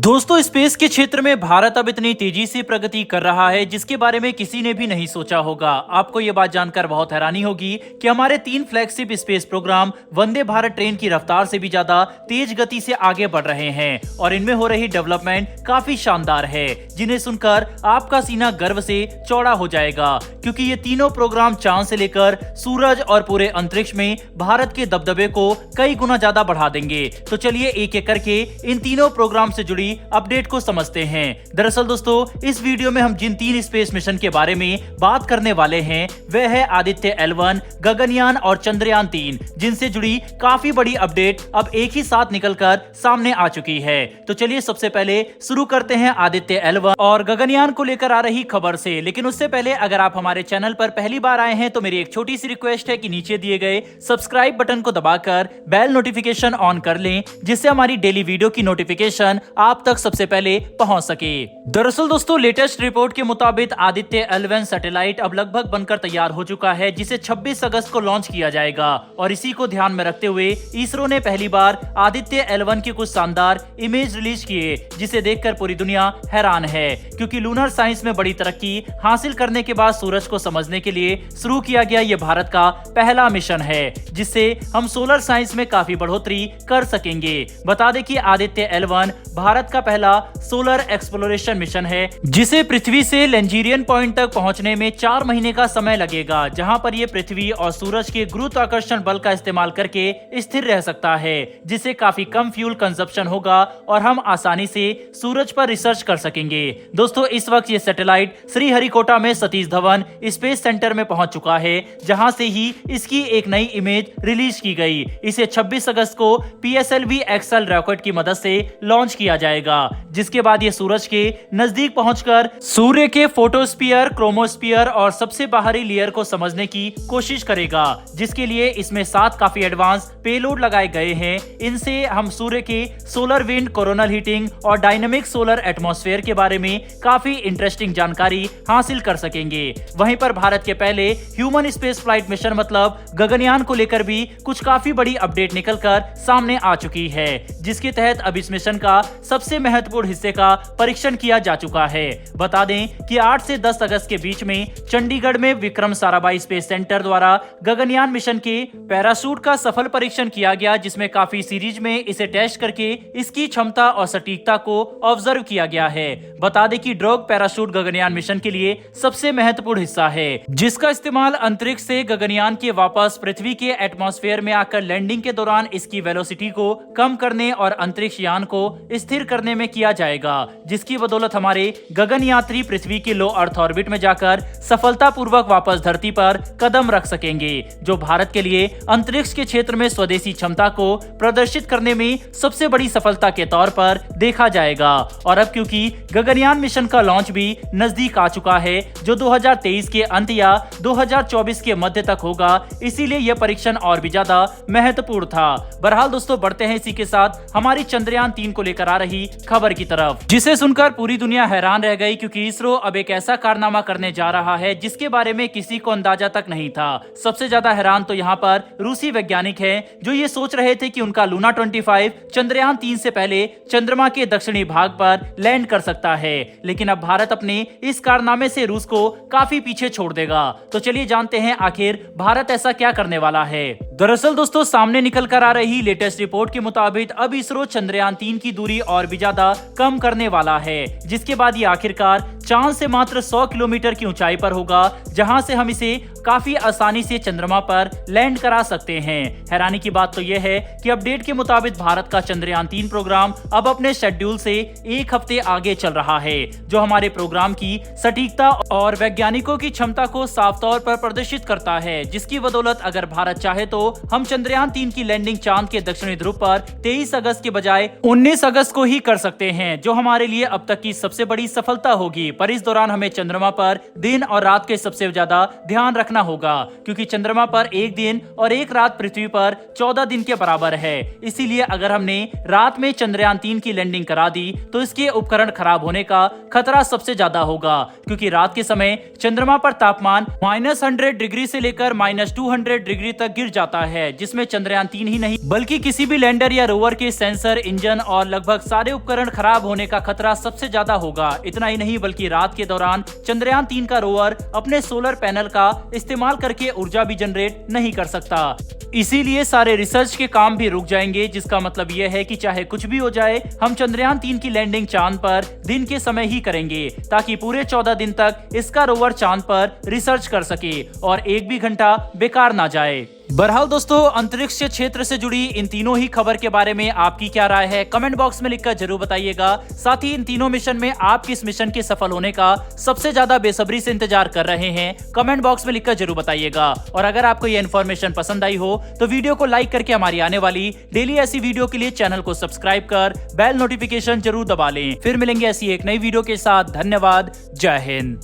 दोस्तों, स्पेस के क्षेत्र में भारत अब इतनी तेजी से प्रगति कर रहा है जिसके बारे में किसी ने भी नहीं सोचा होगा। आपको ये बात जानकर बहुत हैरानी होगी कि हमारे 3 flagship space programme Vande Bharat train की रफ्तार से भी ज्यादा तेज गति से आगे बढ़ रहे हैं और इनमें हो रही डेवलपमेंट काफी शानदार है, जिन्हें सुनकर आपका सीना गर्व से चौड़ा हो जाएगा, क्योंकि ये तीनों प्रोग्राम चांद से लेकर सूरज और पूरे अंतरिक्ष में भारत के दबदबे को कई गुना ज्यादा बढ़ा देंगे। तो चलिए एक एक करके इन तीनों प्रोग्राम से जुड़ी अपडेट को समझते हैं। दरअसल दोस्तों, इस वीडियो में हम जिन 3 स्पेस मिशन के बारे में बात करने वाले हैं वह है आदित्य L1, गगनयान और चंद्रयान 3, जिनसे जुड़ी काफी बड़ी अपडेट अब एक ही साथ निकलकर सामने आ चुकी है। तो चलिए सबसे पहले शुरू करते हैं आदित्य L1 और गगनयान को लेकर आ रही खबर से। लेकिन उससे पहले अगर आप हमारे चैनल पर पहली बार आए हैं तो मेरी एक छोटी सी रिक्वेस्ट है कि नीचे दिए गए सब्सक्राइब बटन को दबाकर बेल नोटिफिकेशन ऑन कर लें, जिससे हमारी डेली वीडियो की नोटिफिकेशन आप तक सबसे पहले पहुंच सके। दरअसल दोस्तों, लेटेस्ट रिपोर्ट के मुताबिक आदित्य L1 सैटेलाइट अब लगभग बनकर तैयार हो चुका है, जिसे 26 अगस्त को लॉन्च किया जाएगा। और इसी को ध्यान में रखते हुए इसरो ने पहली बार आदित्य L1 की कुछ शानदार इमेज रिलीज किए, जिसे देखकर पूरी दुनिया हैरान है, क्योंकि लूनर साइंस में बड़ी तरक्की हासिल करने के बाद सूरज को समझने के लिए शुरू किया गया ये भारत का पहला मिशन है, जिससे हम सोलर साइंस में काफी बढ़ोतरी कर सकेंगे। बता दें कि आदित्य L1 भारत का पहला सोलर एक्सप्लोरेशन मिशन है, जिसे पृथ्वी से लेंजीरियन पॉइंट तक पहुंचने में 4 महीने का समय लगेगा, जहां पर यह पृथ्वी और सूरज के गुरुत्वाकर्षण बल का इस्तेमाल करके स्थिर रह सकता है, जिससे काफी कम फ्यूल कंजप्शन होगा और हम आसानी से सूरज पर रिसर्च कर सकेंगे। दोस्तों, इस वक्त ये सैटेलाइट श्रीहरिकोटा में सतीश धवन स्पेस सेंटर में पहुंच चुका है, जहां से ही इसकी एक नई इमेज रिलीज की गई। इसे 26 अगस्त को PSLV XL रॉकेट की मदद से लॉन्च किया जाएगा, जिसके बाद ये सूरज के नजदीक पहुंचकर सूर्य के फोटोस्फीयर, क्रोमोस्फीयर और सबसे बाहरी लेयर को समझने की कोशिश करेगा, जिसके लिए इसमें 7 काफी एडवांस पेलोड लगाए गए हैं। इनसे हम सूर्य के सोलर विंड, कोरोनल हीटिंग और डायनामिक सोलर एटमॉस्फेयर के बारे में काफी इंटरेस्टिंग जानकारी हासिल कर सकेंगे। वहीं पर भारत के पहले ह्यूमन स्पेस फ्लाइट मिशन मतलब गगनयान को लेकर भी कुछ काफी बड़ी अपडेट निकलकर सामने आ चुकी है, जिसके तहत अब इस मिशन का सबसे महत्वपूर्ण हिस्से का परीक्षण किया जा चुका है। बता दें कि 8 से 10 अगस्त के बीच में चंडीगढ़ में विक्रम साराभाई स्पेस सेंटर द्वारा गगनयान मिशन के पैराशूट का सफल परीक्षण किया गया, जिसमें काफी सीरीज में इसे टेस्ट करके इसकी क्षमता और सटीकता को ऑब्जर्व किया गया है। बता दें कि ड्रॉग पैराशूट गगनयान मिशन के लिए सबसे महत्वपूर्ण हिस्सा है, जिसका इस्तेमाल अंतरिक्ष से गगनयान के वापस पृथ्वी के एटमॉस्फेयर में आकर लैंडिंग के दौरान इसकी वेलोसिटी को कम करने और अंतरिक्ष यान को स्थिर करने में किया जाएगा, जिसकी बदौलत हमारे गगन यात्री पृथ्वी के लो अर्थ ऑर्बिट में जाकर सफलतापूर्वक वापस धरती पर कदम रख सकेंगे, जो भारत के लिए अंतरिक्ष के क्षेत्र में स्वदेशी क्षमता को प्रदर्शित करने में सबसे बड़ी सफलता के तौर पर देखा जाएगा। और अब क्योंकि गगनयान मिशन का लॉन्च भी नजदीक आ चुका है, जो 2023 के अंत या 2024 के मध्य तक होगा, इसीलिए यह परीक्षण और भी ज्यादा महत्वपूर्ण था। बहरहाल दोस्तों, बढ़ते हैं इसी के साथ हमारी चंद्रयान 3 को लेकर आ रही खबर की तरफ, जिसे सुनकर पूरी दुनिया हैरान रह गई, क्योंकि इसरो अब एक ऐसा कारनामा करने जा रहा है जिसके बारे में किसी को अंदाजा तक नहीं था। सबसे ज्यादा हैरान तो यहाँ पर रूसी वैज्ञानिक हैं, जो ये सोच रहे थे कि उनका लूना 25 चंद्रयान 3 से पहले चंद्रमा के दक्षिणी भाग पर लैंड कर सकता है। लेकिन अब भारत अपने इस कारनामे से रूस को काफी पीछे छोड़ देगा। तो चलिए जानते हैं आखिर भारत ऐसा क्या करने वाला है। दरअसल दोस्तों, सामने निकल कर आ रही लेटेस्ट रिपोर्ट के मुताबिक अब इसरो चंद्रयान 3 की दूरी और भी ज्यादा कम करने वाला है, जिसके बाद ये आखिरकार चांद से मात्र 100 किलोमीटर की ऊंचाई पर होगा, जहां से हम इसे काफी आसानी से चंद्रमा पर लैंड करा सकते हैं। हैरानी की बात तो यह है कि अपडेट के मुताबिक भारत का चंद्रयान 3 प्रोग्राम अब अपने शेड्यूल से 1 हफ्ते आगे चल रहा है, जो हमारे प्रोग्राम की सटीकता और वैज्ञानिकों की क्षमता को साफ तौर पर प्रदर्शित करता है, जिसकी बदौलत अगर भारत चाहे तो हम चंद्रयान 3 की लैंडिंग चांद के दक्षिणी ध्रुव पर 23 अगस्त के बजाय 19 अगस्त को ही कर सकते हैं, जो हमारे लिए अब तक की सबसे बड़ी सफलता होगी। पर इस दौरान हमें चंद्रमा पर दिन और रात के सबसे ज्यादा ध्यान रखना होगा, क्योंकि चंद्रमा पर एक दिन और एक रात पृथ्वी पर 14 दिन के बराबर है। इसीलिए अगर हमने रात में चंद्रयान 3 की लैंडिंग करा दी तो इसके उपकरण खराब होने का खतरा सबसे ज्यादा होगा, क्योंकि रात के समय चंद्रमा पर तापमान -100 डिग्री से लेकर -200 डिग्री तक गिर जाता है, जिसमें चंद्रयान 3 ही नहीं बल्कि किसी भी लैंडर या रोवर के सेंसर, इंजन और लगभग सारे उपकरण खराब होने का खतरा सबसे ज्यादा होगा। इतना ही नहीं बल्कि रात के दौरान चंद्रयान 3 का रोवर अपने सोलर पैनल का इस्तेमाल करके ऊर्जा भी जनरेट नहीं कर सकता। इसीलिए सारे रिसर्च के काम भी रुक जाएंगे, जिसका मतलब यह है कि चाहे कुछ भी हो जाए हम चंद्रयान 3 की लैंडिंग चांद पर दिन के समय ही करेंगे, ताकि पूरे 14 दिन तक इसका रोवर चांद पर रिसर्च कर सके और एक भी घंटा बेकार ना जाए। बहरहाल दोस्तों, अंतरिक्ष क्षेत्र से जुड़ी इन तीनों ही खबर के बारे में आपकी क्या राय है, कमेंट बॉक्स में लिखकर जरूर बताइएगा। साथ ही इन तीनों मिशन में आप किस मिशन के सफल होने का सबसे ज्यादा बेसब्री से इंतजार कर रहे हैं, कमेंट बॉक्स में लिखकर जरूर बताइएगा। और अगर आपको यह इन्फॉर्मेशन पसंद आई हो तो वीडियो को लाइक करके हमारी आने वाली डेली ऐसी वीडियो के लिए चैनल को सब्सक्राइब कर बेल नोटिफिकेशन जरूर दबा लें। फिर मिलेंगे ऐसी एक नई वीडियो के साथ। धन्यवाद। जय हिंद।